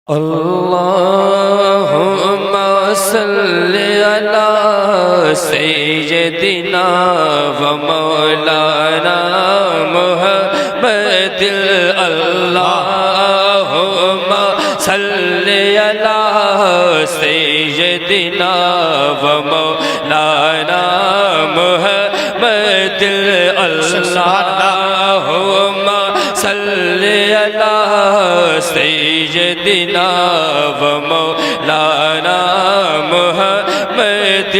اللہم صلی علی سیدنا و مولانا محمد اللہم صلی علی سیدنا و مولانا محمد اللہم صلی علی سیدنا و مولانا محمد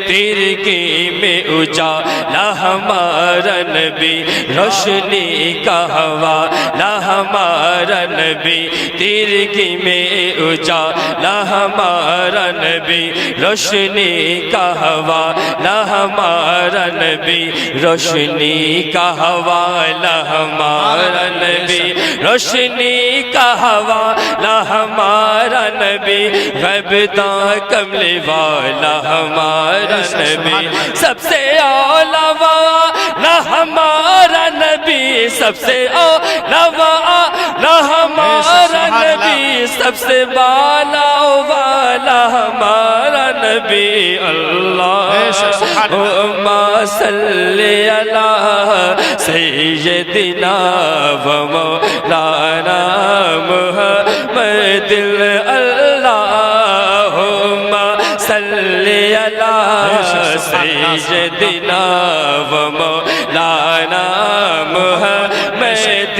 تیرگی میں اجالا ہمارا نبی روشنی کا حوالہ ہمارا نبی تیرگی میں اجالا ہمارا نبی روشنی کا حوالہ ہمارا نبی روشنی کا حوالہ ہمارا نبی روشنی کا حوالہ ہمارا نبی غیب داں کملی والا ہمارا نبی سب سے اولا والا ہمارا نبی سب سے اولا والا ہمارا نبی سب سے بالا والا ہمارا نبی اللہم صلی علی سیدنا و مولانا محمد اللہم صلی علی سیدنا و مولانا محمد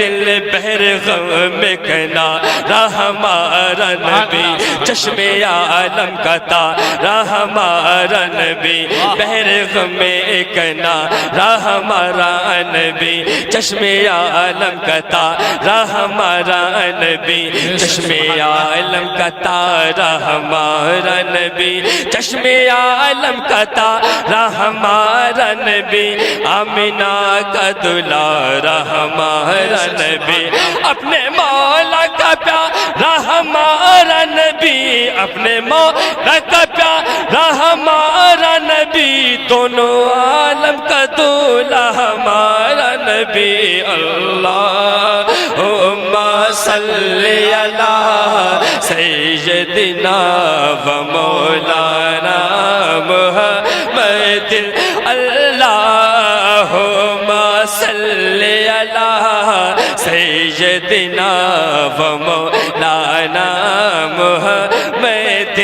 بحر غم کنارہ ہمارا نبی چشم عالم کا تارہ ہمارا نبی بحر غم کنارہ ہمارا نبی چشم عالم کا تارہ ہمارا نبی چشم عالم کا تارہ ہمارا نبی چشم عالم کا تارہ ہمارا نبی آمینہ کا دلارہ ہمارا نبی اپنے مولا کا پیارا ہمارا نبی اپنے مولا کا پیارا ہمارا نبی دونوں عالم کا دولا ہمارا نبی اللہم صلی علی سیدنا و مولانا محمد اللہم صلی علی سیدنا و مولانا محمد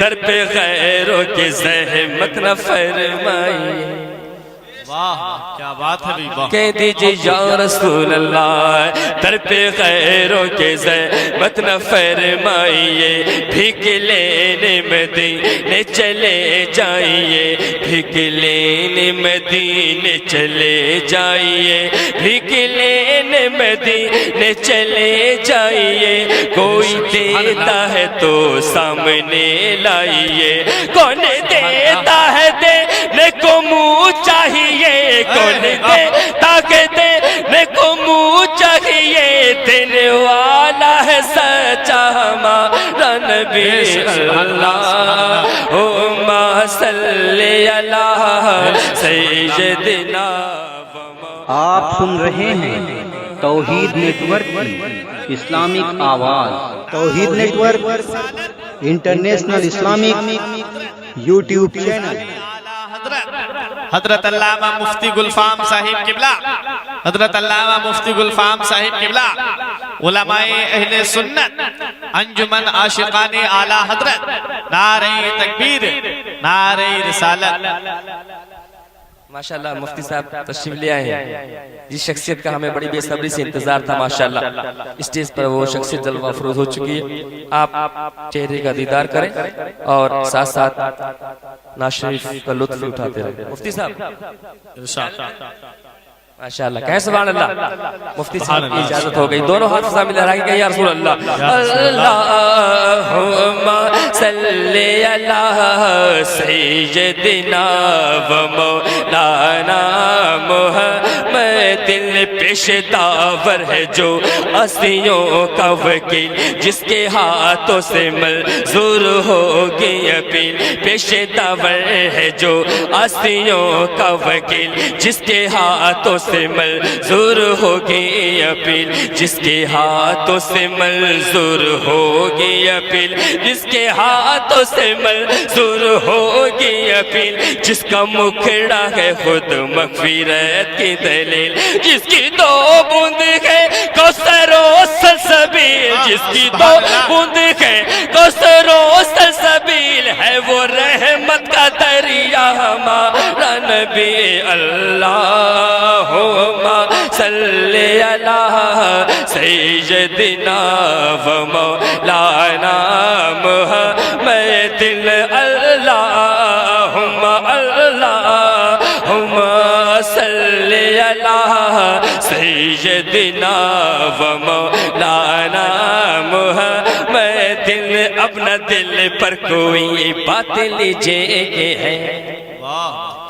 در پہ غیروں کی زحمت نہ فرمائی واہ کیا بات ہے بھی کہہ دیجئے یا رسول اللہ در پہ غیروں کے زحمت نہ فرمائیے بھیک لینے مدینے چلے جائیے بھیک لینے مدینے چلے جائیے بھیک لینے مدینے چلے جائیے کوئی دیتا ہے تو سامنے لائیے کون دیتا ہے دینے کو منہ چاہیے کون دیتا کہ دینے کو منہ چاہیے دینے والا ہے سچا ہمارا نبی اللہم صلی علی سیدنا آپ سن رہے ہیں توحید نیٹ ورک کی اسلامک آواز Tawheed network international Islamic YouTube channel حضرت علامہ مفتی گلفام صاحب قبلہ حضرت علامہ مفتی گلفام صاحب قبلہ علماء اہل سنت انجمن عاشقان اعلیٰ حضرت نعرہ تکبیر نعرہ رسالت ماشاءاللہ مفتی صاحب تشریف لے آئے ہیں جس شخصیت کا ہمیں بڑی بے صبری سے انتظار تھا ماشاءاللہ اسٹیج پر وہ شخصیت جلوہ افروز ہو چکی ہے آپ چہرے کا دیدار کریں اور ساتھ ساتھ ناز شریف کا لطف اٹھاتے رہیں مفتی صاحب ماشاءاللہ کہیں سبحان اللہ مفتی صاحب کی اجازت ہو گئی دونوں ہاتھ سامنے لہرائیں گے یا رسول اللہ اللہم صلی علی سیدنا و مولانا محمد پیش داور ہے جو ہستیوں کا وکیل جس کے ہاتھوں سے منظور ہوگی اپیل پیش داور ہے جو ہستیوں کا وکیل جس کے ہاتھوں سے منظور ہوگی اپیل جس کے ہاتھوں سے منظور ہوگی اپیل جس کے ہاتھوں سے منظور ہوگی اپیل جس کا مکھڑا ہے خود مغفرت کی دلیل جس کی دو بوند ہے کوثر و سلسبیل جس کی دو بوند ہے کوثر و سلسبیل ہے وہ رحمت کا دریا ہمارا نبی اللہم صلی علی سیدنا و مولانا محمد اللہم اللہم صلی علی سیدنا و مولانا محمد اپنا دل پر کوئی بات لیجیے ہے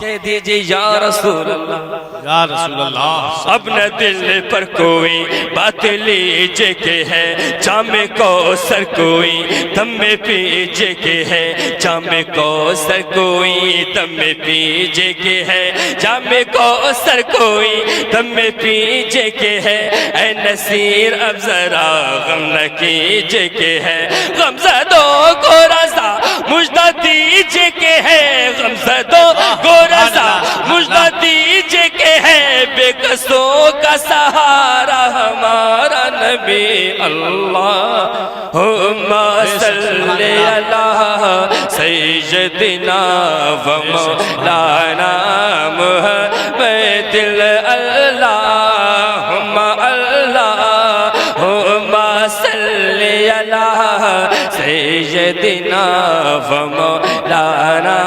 کہہ دیجئے یا رسول اللہ یا رسول اللہ اپنا دل پر کوئی بات لیجئے کہ ہے جام کوثر کوئی دم میں پیجئے کہ ہے جام کوثر کوئی دم میں پیجئے کہ ہے جام کوثر کوئی دم میں پیجئے کہ ہے اے نصیر اب ذرا غم نہ کیجئے کہ ہے غم زدوں کو رضا مجدہ دیجئے کہ ہے غم زدوں کو رضا مجدہ دیجئے کہ ہے بے قصوں کا سہارا ہمارا نبی اللہم صلی علی سیدنا و مولانا محمد اللہم اللہم صلی علی سیدنا و مولانا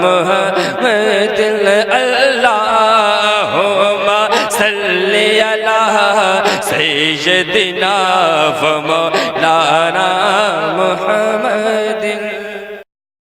محمد اللہم صلی علی سیدنا و مولانا